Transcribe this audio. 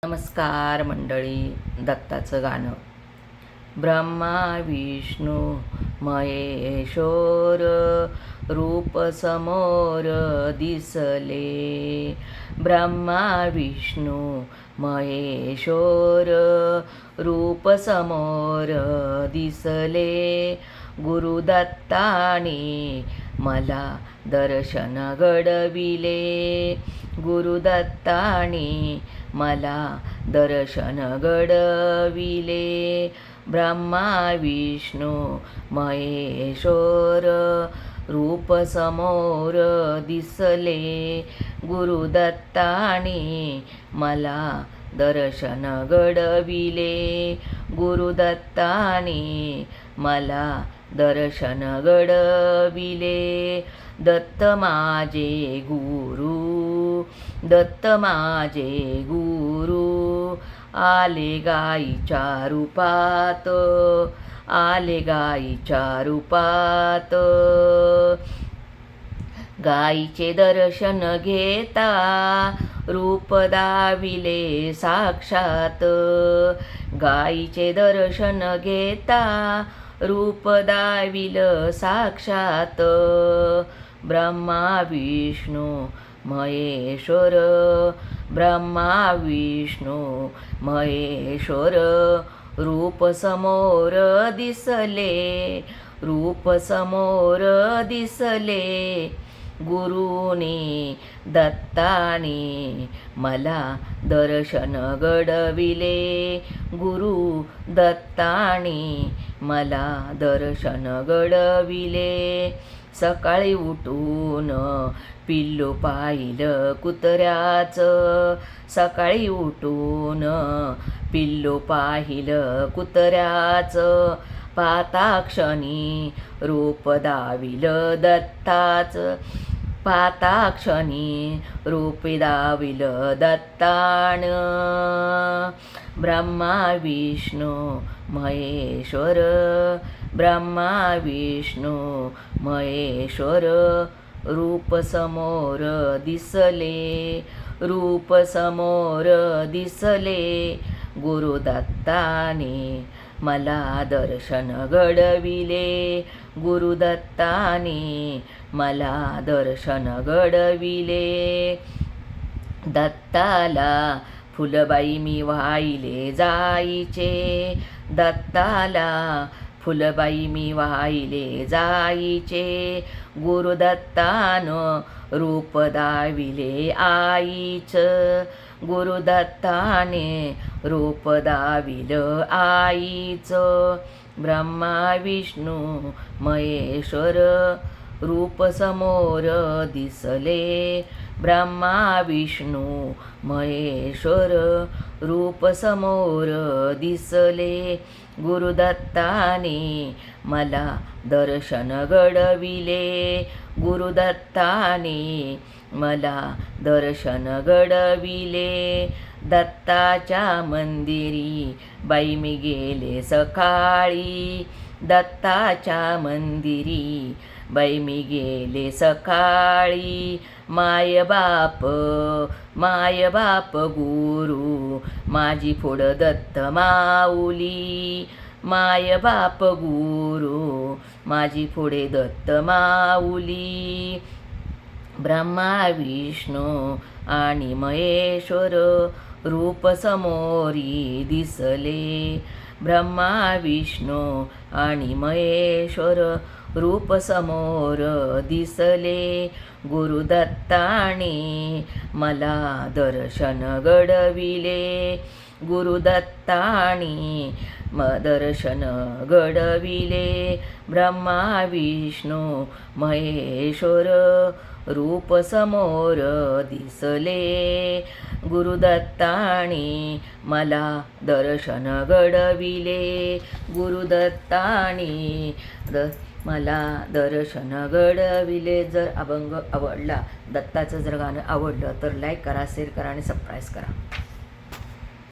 नमस्कार मंडळी. दत्ताचं गाणं. ब्रह्मा विष्णू महेश्वर रूप समोर दिसले. ब्रह्मा विष्णू महेश्वर रूप समोर दिसले. गुरुदत्ताने मला दर्शन घडविले. गुरुदत्ताने मला दर्शन घडविले. ब्रह्मा विष्णू महेश्वर रूप समोर दिसले. गुरुदत्ताने मला दर्शन घडविले. गुरुदत्ताने मला दर्शन घडविले. दत्त माझे गुरु, दत्त माझे गुरु, आले गाईच्या रूपात, आले गाईच्या रूपात. गाईचे दर्शन घेता रूप दाविले साक्षात. गाईचे दर्शन घेता रूप दाविल साक्षात. ब्रह्मा विष्णू महेश्वर, ब्रह्मा विष्णू महेश्वर रूप समोर दिसले. रूप समोर दिसले. गुरुने दत्ताने मला दर्शन घडविले. गुरु दत्ताने मला दर्शन घडविले. सकाळी उठून पिल्लू पाहिलं कुत्र्याचं. सकाळी उठून पिल्लू पाहिलं कुत्र्याचं. पाताक्षणी रूप दाविलं दत्ताचं. पाताक्षणी रूप दाविलं दत्तान. ब्रह्मा विष्णू महेश्वर, ब्रह्मा विष्णू महेश्वर रूप समोर दिसले. रूप समोर दिसले. गुरुदत्ताने मला दर्शन घडविले. गुरुदत्ताने मला दर्शन घडविले. दत्ताला फुलबाई मी वाहिले जाईचे. दत्ताला फुलबाई मी वाहिले जाईचे. गुरुदत्तानं रूप दाविले आईच. गुरुदत्ताने रूप दाविलं आईच. ब्रह्मा विष्णू महेश्वर रूप समोर दिसले. ब्रह्मा विष्णू महेश्वर रूप समोर दिसले. गुरुदत्ताने मला दर्शन घडविले. गुरुदत्ताने मला दर्शन घडविले. दत्ताच्या मंदिरी बाई मी गेले सकाळी. दत्ताच्या मंदिरी बाई मी गेले सकाळी. माय बाप, माय बाप गुरु माझी पुढ दत्त माऊली. माय बाप गुरु माझी पुढे दत्त माऊली. ब्रह्मा विष्णू आणि महेश्वर रूप समोरी दिसले. ब्रह्मा विष्णू आणि महेश्वर रूप समोर दिसले. गुरुदत्ताने मला दर्शन घडविले. गुरुदत्ताने दर्शन घडविले. ब्रह्मा विष्णू महेश्वर रूप समोर दिसले. गुरुदत्ताने मला दर्शन घडविले. गुरुदत्ताने मला दर्शन घडविले. जर अभंग आवडला, दत्ताचं जर गाणं आवडलं तर लाईक करा, शेअर करा आणि सबस्क्राईब करा.